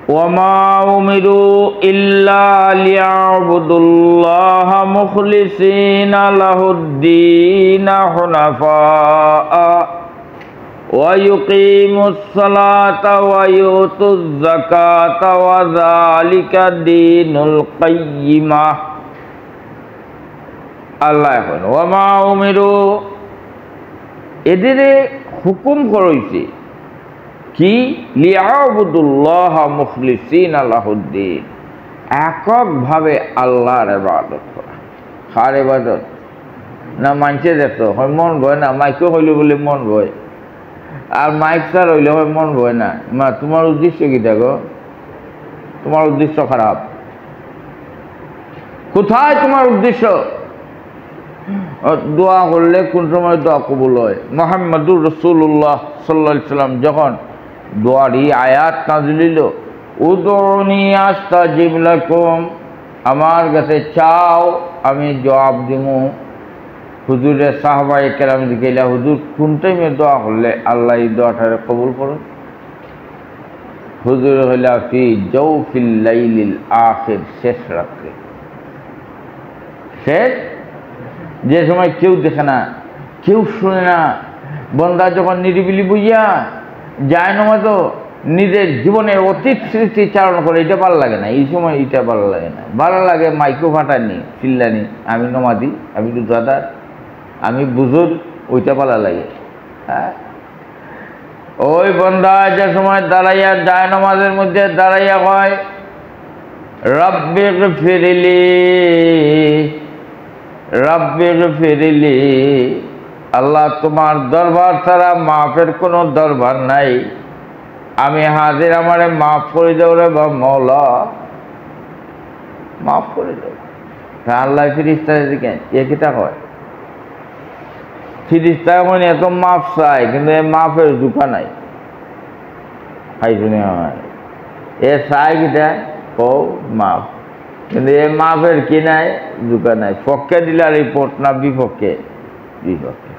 وما أمروا إلا ليعبدوا الله مخلصين له الدين حنفاء ويقيموا الصلاة ويؤتوا الزكاة وذلك دين القيمة আল্লাহ এখন ওয়ামা উমিরু এদের হুকুম করেছে কি লিয়াবুদুল্লাহ মুখলিসিনা লাহুদ্দিন এককভাবে আল্লাহর ইবাদত করা কার ইবাদত না মানছে দেখতো হয় মন ভয় না মাইকও হইল বলে মন ভয় আর মাইক ছাড়া হইলে হয় মন ভয় না মা তোমার উদ্দেশ্য কি দেখো তোমার উদ্দেশ্য খারাপ কোথায় তোমার উদ্দেশ্য দোয়া করলে কোন সময় দোয়া কবুল হয় মুহাম্মদুর রাসূলুল্লাহ সাল্লাল্লাহু আলাইহি সাল্লাম যখন দোয়ারি আয়াত নাযিল হলো উদউনি আস্তাজিব লাকুম আমার কাছে চাও আমি জবাব দিমু হুজুরের সাহাবায়ে কেরাম জিজ্ঞাসা হুজুর কোন টাইমে দোয়া করলে আল্লাহ এই দোয়াটারে কবুল করেন হুজুর হইলা ফি জাওফিল লাইলিল আখির শেষ রাতে শেষ যে সময় কেউ দেখে না কেউ শুনে না বন্দা যখন নিরিবিলি বুঝিয়া যায় নামাজ নিজের জীবনের অতীত স্মৃতি চারণ করে এটা ভালো লাগে না এই সময় এটা ভালো লাগে না ভালো লাগে মাইকো ফাটানি চিল্লানি আমি নমাদি আমি রোজাদার আমি বুজুর ওইটা ভালো লাগে হ্যাঁ ওই বন্দা যে সময় দাঁড়াইয়া যায় নামাজের মধ্যে দাঁড়াইয়া হয় রব্বিগ ফিরলি রব্বিগ ফিরলি আল্লাহ তোমার দরবার ছাড়া মাফের কোনো দরবার নাই আমি হাজির আমারে মাফ করে দাও রে বা মওলা মাফ করে দাও আল্লাহ ফিরিস্তার দিকে কিটা হয় ফিরিস্তা মানে এত মাফ চাই কিন্তু এ মাফের জুকা নাই খাই শুনে হয় এ চাই কিটা ও মাফ কিন্তু এ মাফের কি নাই জুকা নাই পক্ষে দিলা রিপোর্ট না বিপক্ষে বিপক্ষে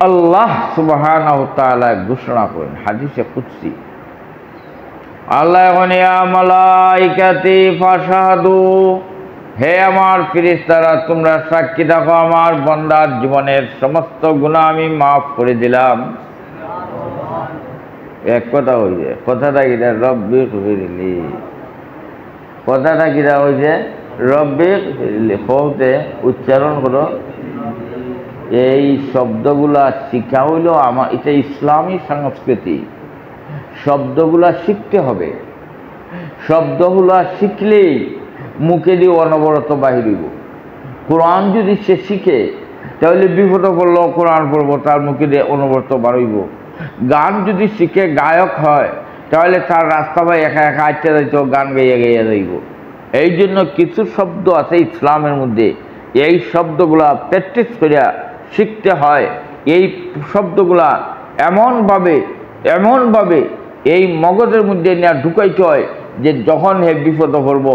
আল্লাহ সুবহানাহু ওয়া তাআলা ঘোষণা করেন হাদিসে কুদসি আল্লাহ এখন ইয়া মালাইকাতি ফাশহাদু হে আমার ফেরেশতারা তোমরা সাক্ষী থাকো আমার বান্দার জীবনের সমস্ত গুনাহ আমি মাফ করে দিলাম এক কথা হইছে কথাটা কিটা রব্বিক ফিরলি কথাটা কিটা হইছে রব্বিক ফিরলি কওতে উচ্চারণ করো এই শব্দগুলা শিক্ষা হইল আমার এটা ইসলামী সংস্কৃতি শব্দগুলা শিখতে হবে শব্দগুলা শিখলেই মুখে দিয়ে অনবরত বাহির হইব কোরআন যদি সে শিখে তাহলে বিপদ পড়ল কোরআন পড়ব তার মুখে দিয়ে অনবরত বার হইব গান যদি শিখে গায়ক হয় তাহলে তার রাস্তা বা একা একা আটকে যাইত গান গাইয়া গাইয়া যাইব এই জন্য কিছু শব্দ আছে ইসলামের মধ্যে এই শব্দগুলা প্র্যাকটিস করিয়া শিখতে হয় এই শব্দগুলা এমনভাবে এই মগজের মধ্যে নিয়ে ঢুকাইতে হয় যে যখন হে বিপদ পড়ব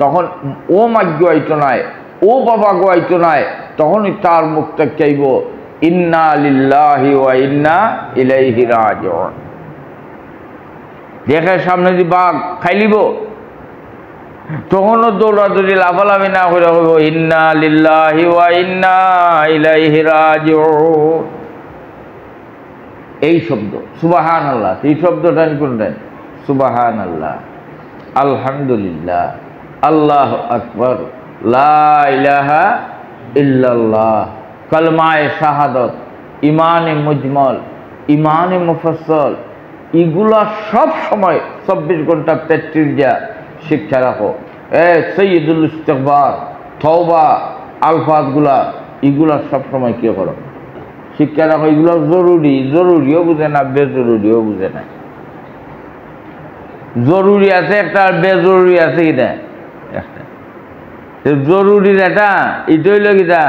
তখন ও মা গোয়াইতো নাই ও বাবা গোয়াইতো নাই তখনই তার মুখ থেকে চাইব ইন্না লিল্লাহি ওয়া ইন্না ইলাইহি রাজিউন দেখে সামনে যদি বাঘ খাইলিব তখনও দৌড়াদৌড়ি লাফালাফি না করে হইব ইন্না লিল্লাহি ওয়া ইন্না ইলাইহি রাজিউন এই শব্দ সুবহানাল্লাহ এই শব্দটা কোনটা সুবহানাল্লাহ আলহামদুলিল্লাহ আল্লাহু আকবার লা ইলাহা ইল্লাল্লাহ কালমায়ে শাহাদাত ইমানে মুজমাল ইমানে মুফাসসাল এগুলা সব সময় 24 ঘন্টা প্র্যাকটিস যা শিক্ষা রাখো সৈয়দুল ইস্তিগফার তওবা আলফাজগুলা এগুলা সব সময় কি করো শিক্ষা রাখো এগুলো জরুরিও বুঝে না বেজরুরিও বুঝে না জরুরি আছে একটা আর বেজরুরি আছে কিনা একটা জরুরির এটা এটা হইল কিনা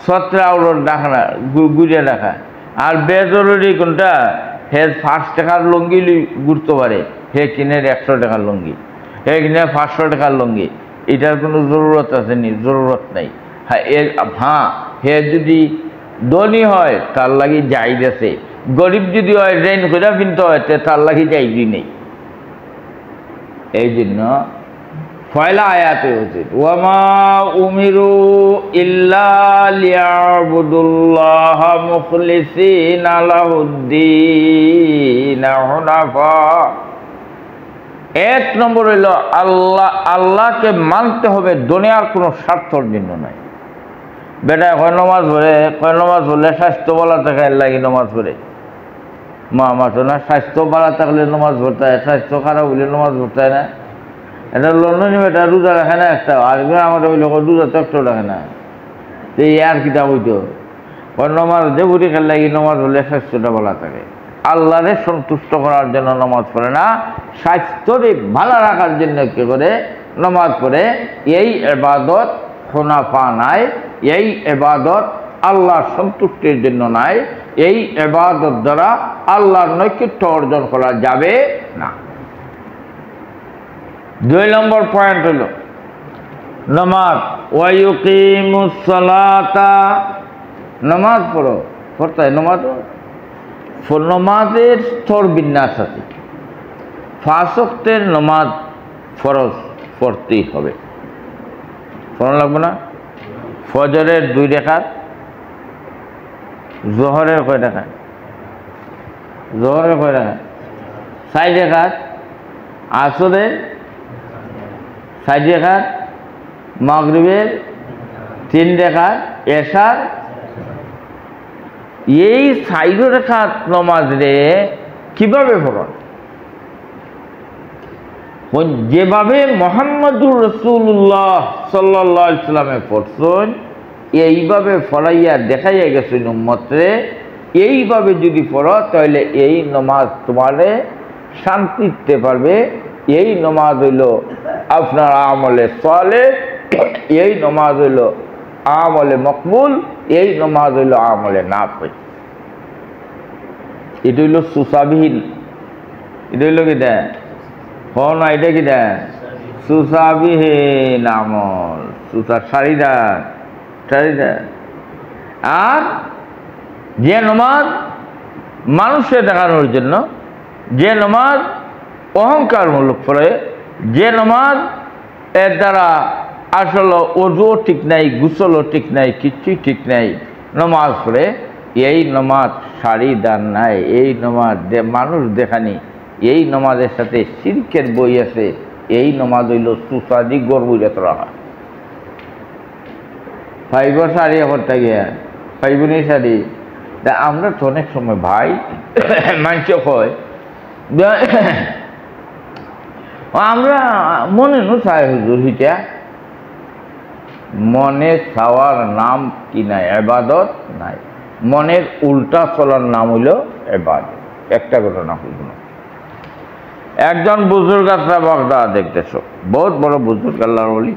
ছত্রা আউরত রাখা না গুড়িয়া রাখা আর বেজরুরি কোনটা হে 5 টাকার লুঙ্গি ঘুরতে পারে হে কিনে 100 টাকার লুঙ্গি হে কিনে 500 টাকার লুঙ্গি এটার কোনো জরুরত আছে নি জরুরত নাই হ্যাঁ হে যদি ধনী হয় তার লাগি জায়েজ আছে গরিব যদি হয় রেন করে কিনতে হয় তার লাগি জায়েজই নেই এই জন্য পয়লা আয়াতে উচিত ওয়ামা উমিরু ইল্লা লিয়াবুদুল্লাহ মুখলিসিনা লাহুদ্দিন হুনাফা। এক নম্বর হইল আল্লাহকে মানতে হবে, দুনিয়ার কোনো স্বার্থর জন্য নয়। বেটা কয় নমাজ পড়লে স্বাস্থ্য ভালো থাকে লাগে নমাজ পড়ে। মা মাতো না, স্বাস্থ্য ভালো থাকলে নমাজ পড়তে হয়, স্বাস্থ্য খারাপ হইলে নমাজ পড়তে হয় না। এটা লন্ডনী বেটা রোজা রাখে না একটা, আর আমাদের ওই লোক রোজা তো একটাও রাখে না। এই আর কিতাব হইতো নমাজ দেবুরি খেল লাগি নমাজ হলে স্বাস্থ্যটা ভালো থাকে। আল্লাহরে সন্তুষ্ট করার জন্য নমাজ পড়ে না, স্বাস্থ্যকে ভালো রাখার জন্য কি করে নমাজ পড়ে। এই ইবাদত হুনাফা নাই, এই ইবাদত আল্লাহর সন্তুষ্টির জন্য নাই, এই ইবাদত দ্বারা আল্লাহর নৈকট্য অর্জন করা যাবে না। 2 নম্বর পয়েন্ট হল নামাজ ওয়ায়ুকিমুস সালাতা, নামাজ পড়তে হয়। নামাজের স্তর বিন্যাস আছে। 5 ওয়াক্তের নামাজ ফরজ পড়তেই হবে, পড়া লাগবে না। ফজরের 2 রাকাত, জোহরের কয় রাকাত? 4 রাকাত, আসরের 4 রাকাত, মাগরিবের 3 রাকাত, এশার। এই 4 রাকাত নামাজ রে কিভাবে পড়েন? যেভাবে মুহাম্মদুর রাসূলুল্লাহ সাল্লাল্লাহু আলাইহি ওয়াসাল্লামে পড়ছেন এইভাবে পড়াইয়া দেখাইয়া গেছেন উম্মতরে। এইভাবে যদি পড়ো তাহলে এই নামাজ তোমারে শান্তি দিতে পারবে। এই নামাজ হইল আপনার আমলে সালেহ, এই নামাজ হইল আমলে মকবুল, এই নামাজ হইল আমলে নাফি। এটা হইল সুসাবিহীন, এটা হইল কি দেয় না, এটা কি দেয় সুসাবিহীন আমল, সারিদার। আর যে নামাজ মানুষকে দেখানোর জন্য, যে নামাজ অহংকারমূলক পড়ে, যে নামাজ এর দ্বারা আসলে ওযুও ঠিক নাই, গোসলও ঠিক নাই, কিচ্ছুই ঠিক নাই নামাজ পড়ে, এই নামাজ সারিদার নাই। এই নামাজ মানুষ দেখানি, এই নামাজের সাথে শিরকের বই আছে। এই নামাজ হইল সুসাদি গর্বইলে তোরা হয়। পাইব শাড়ি করতে গিয়া পাইবনি শাড়ি। তা আমরা তো অনেক সময় ভাই মানুষ কয় আমরা মনে নো চাই হুজুর, হিটা মনে চাওয়ার নাম কি নাই? ইবাদত নাই। মনের উল্টা চলার নাম হইল ইবাদত। একটা ঘটনা হইল, একজন বুজুর্গ আসরা বাগদা দেখতেছ, বহুত বড় বুজুর্গ আল্লাহর ওলি,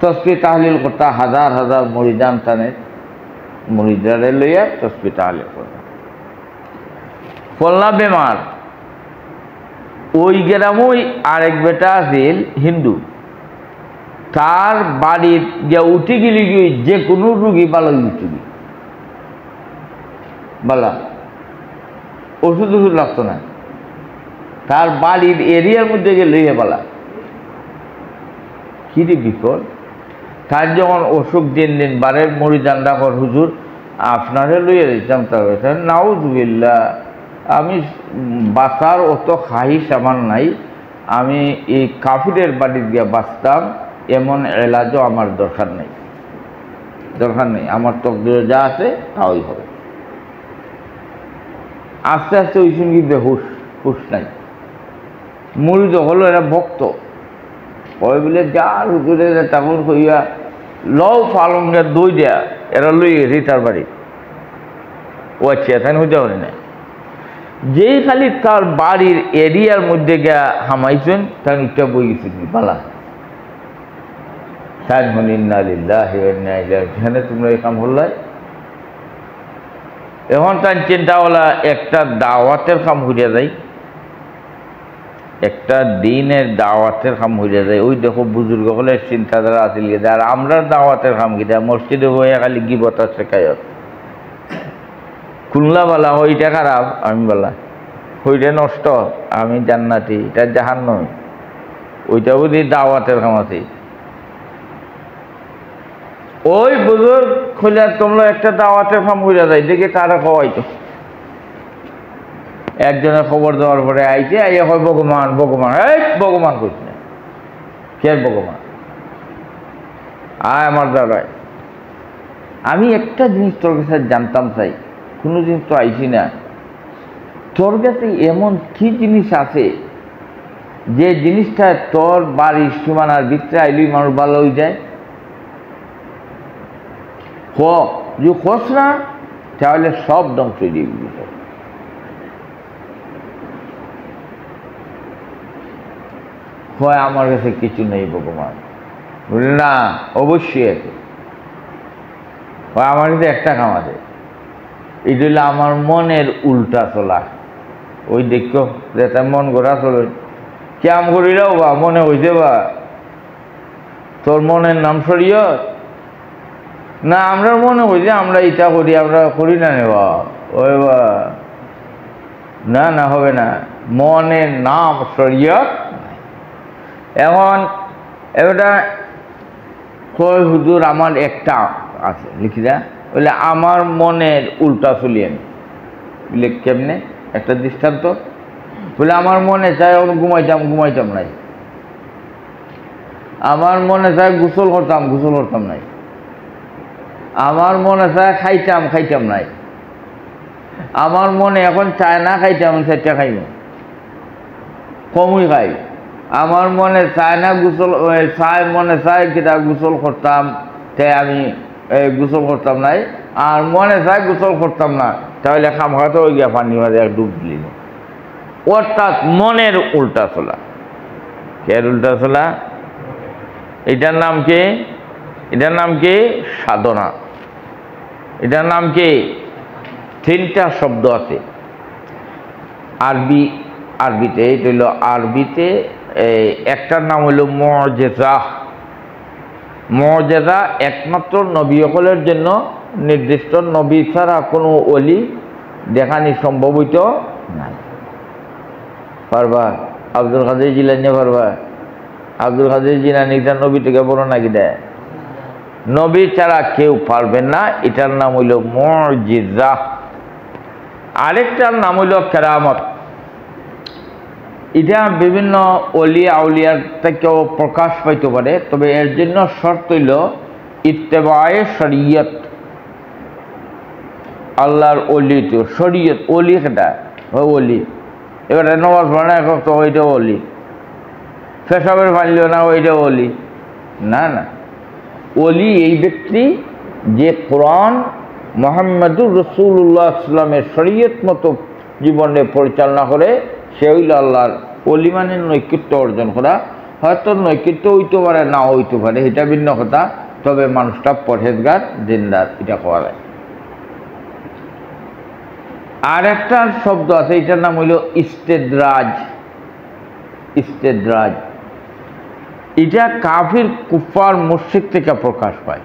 তসবিহ তাহলিল করতা, হাজার হাজার মুরিদান টানে, মুরিদারে লইয়া তসবিহ তাহলিল করতা। ফলনা বেমার, ওই গ্রামই আরেক বেটা আছিল হিন্দু, তার বাড়ির গিয়া উঠি গেলি গিয়ে যে কোনো রুগী ভালো উঠি বলা, ওষুধ লাগতো না। তার বাড়ির এরিয়ার মধ্যে গেলে বলা কি রে বিকল। তার যখন অসুখ দিন দিন বারের মরিদান ডাকর, হুজুর আপনারে লইয়া দিতাম, তার নাউযুবিল্লাহ, আমি বাঁচার অত খাহিস আমার নাই, আমি এই কাফিরের বাড়ির গিয়া বাঁচতাম, এমন এলাজও আমার দরকার নেই, আমার তকদিরে যা আছে তাই হবে। আস্তে আস্তে ওই সঙ্গে বেহুশ, হুশ নাই। মুরিদ হলো এরা ভক্ত, ওই বলে যার হুজুরে তেমন কইয়া লও পালঙ্গের দই দেয়া, এরা লই গেছি তার বাড়ি। ও আচ্ছা, তাই হইতে পারে না। যেই খালি তার বাড়ির এরিয়ার মধ্যে গিয়া হামাইছেন, তার ইটা বই গেছে বালা। সেখানে তোমরা এই কাম হল্লাই। এখন তার চিন্তা হলা একটা দাওয়াতের কাম হইয়া যায়, একটা দিনের দাওয়াতের কাম হইয়া যায়। ওই দেখো বুজুর্গ হলে চিন্তাধারা আছিল, আর আমরা দাওয়াতের কাম গিয়া মসজিদে হয়ে খালি গিবত শেখায়ত খুলনা বালা, ওইটা খারাপ আমি বলা হইলে নষ্ট, আমি জান্নাতি, এটা জাহান্নাম। ওইটা বুঝি দাওয়াতের কাম আছে। ওই বুজুর্গ খুলে তোমরা একটা দাওয়াতের কাম হইয়া যায়, দেখে তারা খাওয়াইতো। একজনের খবর দেওয়ার পরে আইছে, আইয়া হয় ভগবান ভগবান, এই ভগবান কইস না, কে ভগবান? আয় আমার দাঁড়ায়। আমি একটা জিনিস তোর কাছে জানতাম চাই, কোনো জিনিস তো আইসি না, তোর কাছে এমন কি জিনিস আছে যে জিনিসটা তোর বাড়ির সীমানার ভিতরে আইলেই মানুষ ভালো হয়ে যায়? যে খোঁজ না, তাহলে সব ধ্বংস দিয়ে দিতে। হয় আমার কাছে কিছু নেই ভগবান, বলি না অবশ্যই আছে। হয় আমার কাছে একটা কাম আছে, এটা হলো আমার মনের উল্টা চলা। ওই দেখো যেটা মন ঘোরা চলে, কেম করিলাও বা মনে হইছে বা তোর মনের নাম শরীয়ত না? আমরা মনে হইছে আমরা এটা করি, আমরা করি না নেবা ওই বা না, না হবে না, মনের নাম শরীয়ত। এখন এটা কয় হুজুর আমার একটা আছে, লিখি দা, বলে আমার মনের উল্টা চলিয়েন। বলে কেমনে? একটা দৃষ্টান্ত। বলে আমার মনে চায় ঘুমাইতাম, ঘুমাইতাম নাই। আমার মনে চায় গোসল করতাম, গোসল করতাম নাই। আমার মনে চায় খাইতাম, খাইতাম নাই। আমার মনে এখন চায় না খাইতাম, সেটা খাইব, কমই খাই। আমার মনে চায় না গোসল, চায় মনে চায় কিটা গোসল করতাম, তাই আমি গোসল করতাম নাই। আর মনে চায় গোসল করতাম না, তাহলে খাম খাতে ওই গিয়া পানি মাঝে এক ডুব দিল। অর্থাৎ মনের উল্টা চলা। কের উল্টা চলা? এটার নাম কি? এটার নাম কি? সাধনা। এটার নাম কি? তিনটা শব্দ আছে আরবিতে। এটা হইল আরবিতে, একটার নাম হইল মুআজিজা। মুআজিজা একমাত্র নবী সকলের জন্য নির্দিষ্ট, নবী ছাড়া কোনো ওলি দেখানি সম্ভব হইত নাই। পারবা? আব্দুল কাদের জিলানি পারবা? আব্দুল কাদের জিলানি তার নবী থেকে বড় নাকি দেয়? নবী ছাড়া কেউ পারবেন না। এটার নাম হইল মুআজিজা। আরেকটার নাম হইল কেরামত। এটা বিভিন্ন অলি আউলিয়ার থেকেও প্রকাশ পাইতে পারে, তবে এর জন্য শর্ত হইল ইত্তেবায়ে শরীয়ত। আল্লাহর অলি তো শরীয়ত, অলি সেটা অলি। এবারে নমাজ পড়ে না তো ওইটা অলি, পেশাবের মানলেও না ওইটা অলি না। না, অলি এই ব্যক্তি যে কোরআন মুহাম্মদুর রাসূলুল্লাহ ইসলামের শরীয়ত মতো জীবনে পরিচালনা করে, সে হইল আল্লাহর অলি। মানে নৈকট্য অর্জন করা। হয়তো নৈকট্য হইতে পারে, না হইতে পারে, এটা ভিন্ন কথা, তবে মানুষটা পরহেজগার, দিনদার, এটা করা যায়। আর একটা শব্দ আছে, এটার নাম হইল ইস্তেদরাজ। ইস্তেদরাজ এটা কাফির কুফার মুশরিক থেকে প্রকাশ পায়।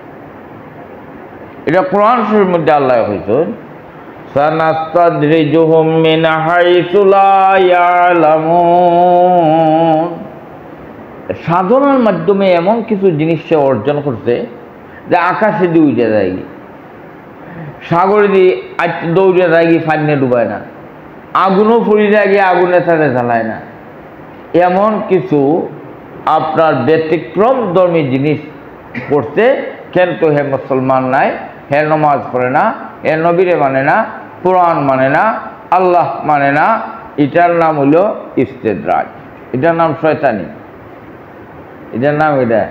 এটা কোরআন শরীফের মধ্যে আল্লাহ হয়েছে, সানাস্তাদরিজুহুম মিন হাইসু লা ইয়ালামুন। সাধনার মাধ্যমে এমন কিছু জিনিস সে অর্জন করছে যে আকাশে দিয়ে উঠে যায়, সাগরে দিয়ে দৌড়ে যায়, ফাইনে ডুবায় না, আগুনও ফুরি যায়, আগুনে তারে জ্বালায় না। এমন কিছু আপনার ব্যতিক্রম ধর্মী জিনিস করতে, কিন্তু হে মুসলমান নাই, হে নমাজ পড়ে না, হে নবীরে মানে না, কোরআন মানে না, আল্লাহ মানে না। এটার নাম হলো ইস্তেদরাজ। এটার নাম শয়তানি। এটার নাম এটা।